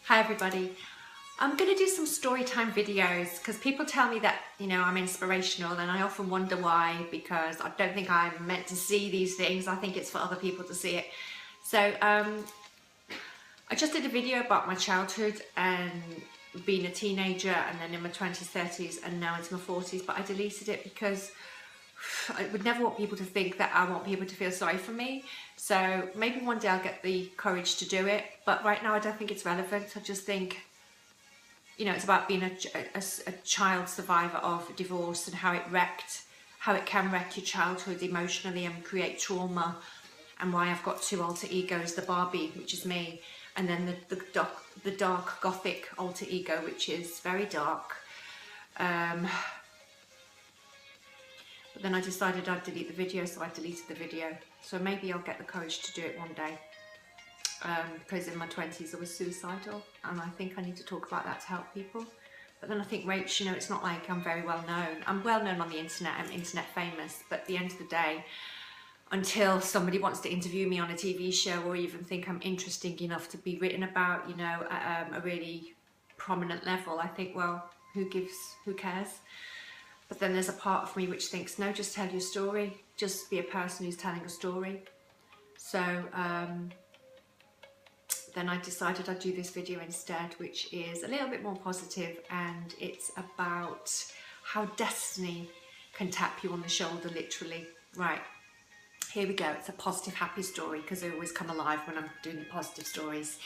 Hi everybody. I'm going to do some story time videos because people tell me that, I'm inspirational, and I often wonder why, because I don't think I'm meant to see these things. I think it's for other people to see it. So I just did a video about my childhood and being a teenager, and then in my 20s, 30s, and now into my 40s, but I deleted it because I would never want people to think that I want people to feel sorry for me. So maybe one day I'll get the courage to do it, but right now I don't think it's relevant. I just think, it's about being a child survivor of divorce and how it can wreck your childhood emotionally and create trauma, and why I've got two alter egos, the Barbie, which is me, and then the dark gothic alter ego, which is very dark. But then I decided I'd delete the video, so I deleted the video. So maybe I'll get the courage to do it one day. Because in my 20s I was suicidal, and I think I need to talk about that to help people. But then I think, Rach, it's not like I'm very well known. I'm well known on the internet, I'm internet famous, but at the end of the day, until somebody wants to interview me on a TV show or even think I'm interesting enough to be written about, at a really prominent level, I think, well, who cares? But then there's a part of me which thinks, no, just tell your story. Just be a person who's telling a story. So then I decided I'd do this video instead, which is a little bit more positive, and it's about how destiny can tap you on the shoulder, literally. Right, here we go. It's a positive, happy story, because I always come alive when I'm doing the positive stories.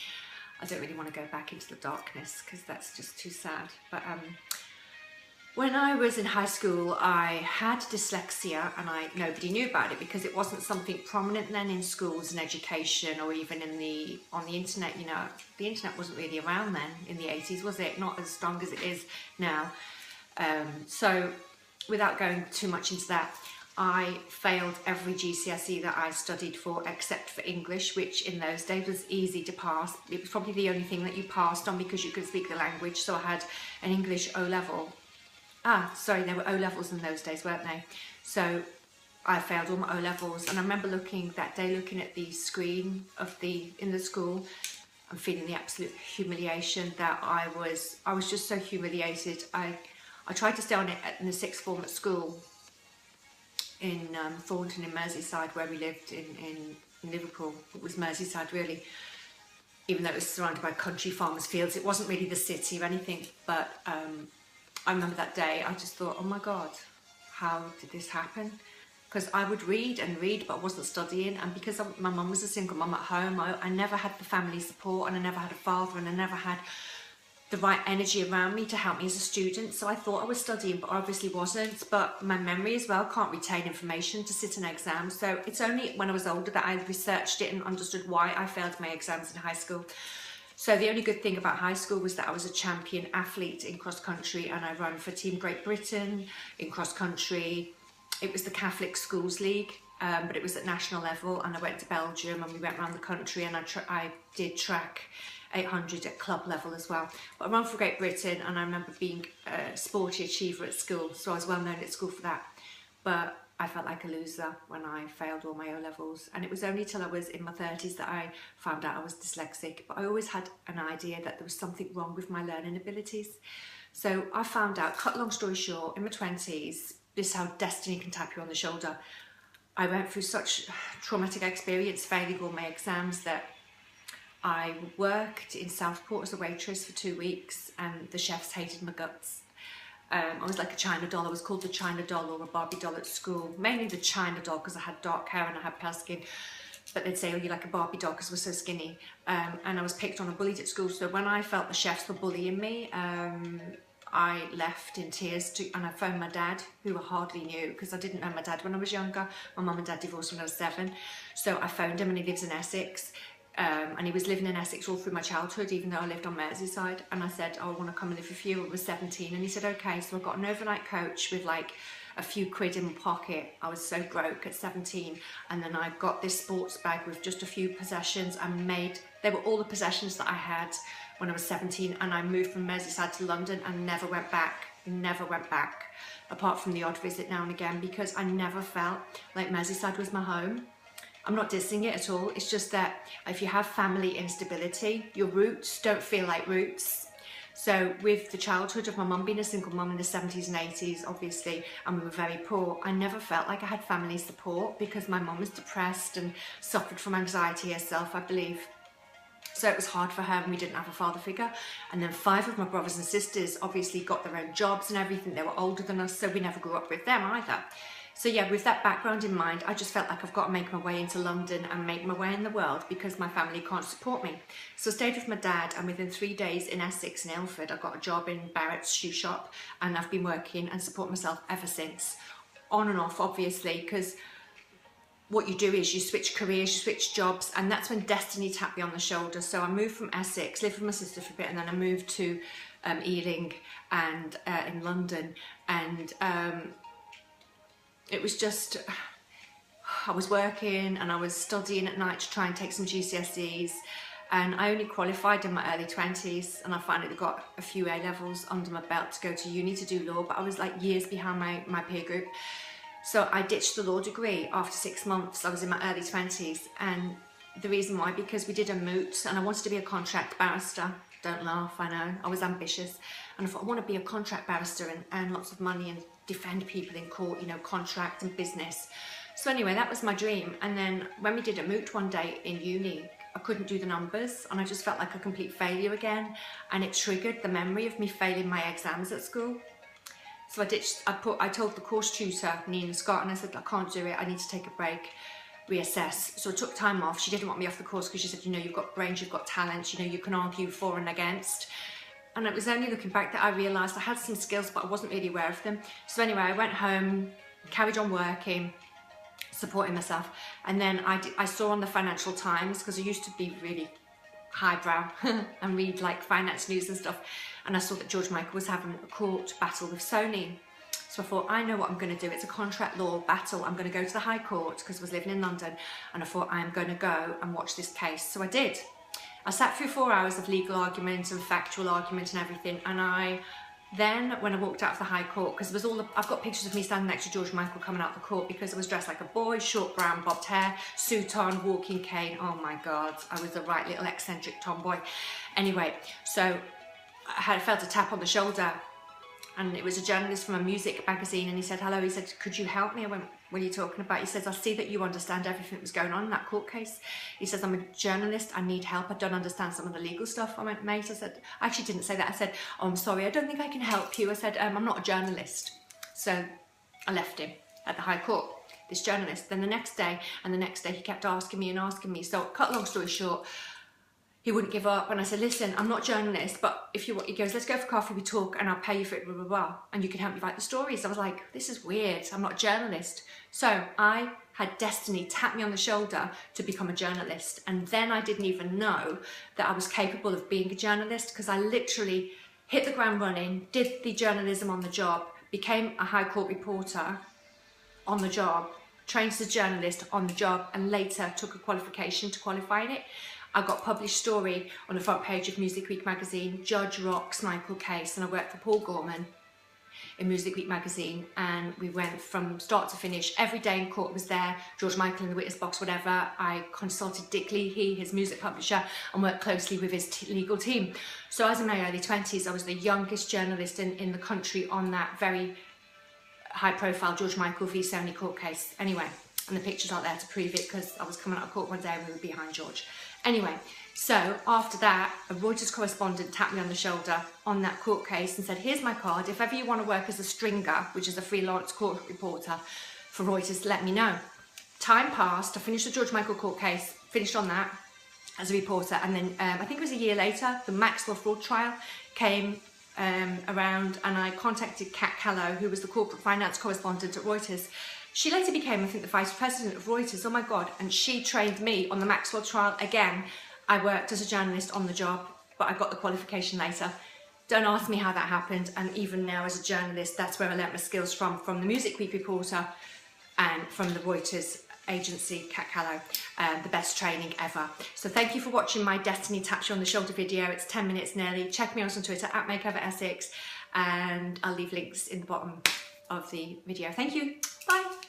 I don't really want to go back into the darkness because that's just too sad. But when I was in high school, I had dyslexia, and nobody knew about it because it wasn't something prominent then in schools and education, or even on the internet. The internet wasn't really around then in the 80s, was it? Not as strong as it is now. So without going too much into that, I failed every GCSE that I studied for except for English, which in those days was easy to pass. It was probably the only thing that you passed on because you could speak the language. So I had an English O-level. There were O-levels in those days, weren't they? So I failed all my O-levels, and I remember looking at the screen in the school and feeling the absolute humiliation that I was just so humiliated. I tried to stay on it in the sixth form at school in Thornton in Merseyside, where we lived in Liverpool. It was Merseyside really, even though it was surrounded by country farmers' fields. It wasn't really the city or anything, but I remember that day, I just thought, oh my God, how did this happen? Because I would read, but I wasn't studying. And because my mum was a single mum at home, I never had the family support, and I never had a father, and I never had the right energy around me to help me as a student. So I thought I was studying, but I obviously wasn't. But my memory as well can't retain information to sit an exam. So it's only when I was older that I researched it and understood why I failed my exams in high school. So the only good thing about high school was that I was a champion athlete in cross country, and I ran for Team Great Britain in cross country. It was the Catholic Schools League, but it was at national level, and I went to Belgium and we went around the country, and I did track 800 at club level as well. But I ran for Great Britain, and I remember being a sporty achiever at school, so I was well known at school for that. But I felt like a loser when I failed all my O-levels, and it was only till I was in my 30s that I found out I was dyslexic. But I always had an idea that there was something wrong with my learning abilities. So I found out, cut long story short, in my 20s, this is how destiny can tap you on the shoulder. I went through such traumatic experience, failing all my exams, that I worked in Southport as a waitress for 2 weeks, and the chefs hated my guts. I was like a China doll. I was called the China doll or a Barbie doll at school. Mainly the China doll because I had dark hair and I had pale skin. But they'd say, oh, you're like a Barbie doll because we're so skinny. And I was picked on and bullied at school. So when I felt the chefs were bullying me, I left in tears and I phoned my dad, who I hardly knew because I didn't know my dad when I was younger. My mum and dad divorced when I was 7. So I phoned him, and he lives in Essex. And he was living in Essex all through my childhood, even though I lived on Merseyside. And I said, oh, I want to come and live with you. I was 17, and he said, okay. So I got an overnight coach with like a few quid in my pocket. I was so broke at 17, and then I got this sports bag with just a few possessions. They were all the possessions that I had when I was 17, and I moved from Merseyside to London and never went back, apart from the odd visit now and again, because I never felt like Merseyside was my home. I'm not dissing it at all. It's just that if you have family instability, your roots don't feel like roots. So with the childhood of my mum being a single mum in the 70s and 80s, obviously, and we were very poor, I never felt like I had family support because my mum was depressed and suffered from anxiety herself, I believe. So it was hard for her and we didn't have a father figure. And then 5 of my brothers and sisters obviously got their own jobs and everything. They were older than us, so we never grew up with them either. So yeah, with that background in mind, I just felt like I've got to make my way into London and make my way in the world because my family can't support me. So I stayed with my dad, and within 3 days in Essex in Ilford, I got a job in Barrett's shoe shop, and I've been working and support myself ever since. On and off, obviously, because what you do is you switch careers, you switch jobs, and that's when destiny tapped me on the shoulder. So I moved from Essex, lived with my sister for a bit, and then I moved to Ealing and in London, and it was just, I was working and I was studying at night to try and take some GCSEs, and I only qualified in my early 20s, and I finally got a few A levels under my belt to go to uni to do law, but I was like years behind my peer group. So I ditched the law degree after 6 months. I was in my early 20s, and the reason why, because we did a moot and I wanted to be a contract barrister. Don't laugh, I know. I was ambitious, and I thought I want to be a contract barrister and earn lots of money and defend people in court, you know, contract and business. So anyway, that was my dream. And then when we did a moot one day in uni, I couldn't do the numbers and I just felt like a complete failure again, and it triggered the memory of me failing my exams at school. So I told the course tutor, Nina Scott, and I said, I can't do it, I need to take a break, reassess. So I took time off. She didn't want me off the course because she said, you know, you've got brains, you've got talents, you know, you can argue for and against. And it was only looking back that I realised I had some skills, but I wasn't really aware of them. So anyway, I went home, carried on working, supporting myself. And then I saw on the Financial Times, because I used to be really highbrow and read like finance news and stuff, and I saw that George Michael was having a court battle with Sony. So I thought, I know what I'm going to do. It's a contract law battle. I'm going to go to the High Court because I was living in London, and I thought I'm going to go and watch this case. So I did. I sat through 4 hours of legal argument and factual argument and everything, and then when I walked out of the High Court, because it was I've got pictures of me standing next to George Michael coming out of the court, because I was dressed like a boy, short brown bobbed hair, suit on, walking cane. Oh my God, I was a right little eccentric tomboy. Anyway, so I felt a tap on the shoulder, and it was a journalist from a music magazine, and he said, hello, he said, could you help me? I went, what are you talking about? He says, I see that you understand everything that was going on in that court case. He says, I'm a journalist, I need help, I don't understand some of the legal stuff. I went, mate, I said, I actually didn't say that. I said, oh, I'm sorry, I don't think I can help you. I said, I'm not a journalist. So I left him at the High Court, this journalist. Then the next day, and the next day, he kept asking me. So cut a long story short, he wouldn't give up, and I said, listen, I'm not a journalist, but if you want, he goes, let's go for coffee, we talk, and I'll pay you for it, blah, blah, blah, and you can help me write the stories. I was like, this is weird, I'm not a journalist. So I had destiny tap me on the shoulder to become a journalist, and then I didn't even know that I was capable of being a journalist, because I literally hit the ground running, did the journalism on the job, became a High Court reporter on the job, trained as a journalist on the job, and later took a qualification to qualify in it. I got published story on the front page of Music Week magazine, Judge Rock's Michael case, and I worked for Paul Gorman in Music Week magazine, and we went from start to finish. Every day in court was there, George Michael in the witness box, whatever. I consulted Dick Leahy, his music publisher, and worked closely with his legal team. So I was in my early 20s, I was the youngest journalist in the country on that very high profile George Michael v Sony court case. Anyway, and the pictures aren't there to prove it because I was coming out of court one day and we were behind George. Anyway, so after that, a Reuters correspondent tapped me on the shoulder on that court case and said, here's my card. If ever you want to work as a stringer, which is a freelance court reporter for Reuters, let me know. Time passed. I finished the George Michael court case, finished on that as a reporter. And then I think it was a year later, the Maxwell fraud trial came around, and I contacted Kat Callow, who was the corporate finance correspondent at Reuters. She later became, I think, the vice president of Reuters. Oh my God. And she trained me on the Maxwell trial again. I worked as a journalist on the job, but I got the qualification later. Don't ask me how that happened. And even now as a journalist, that's where I learnt my skills from the Music Week reporter and from the Reuters agency, Kat Callow. The best training ever. So thank you for watching my Destiny Taps You on the Shoulder video. It's 10 minutes nearly. Check me out on Twitter at MakeOverEssex, and I'll leave links in the bottom of the video. Thank you. Bye.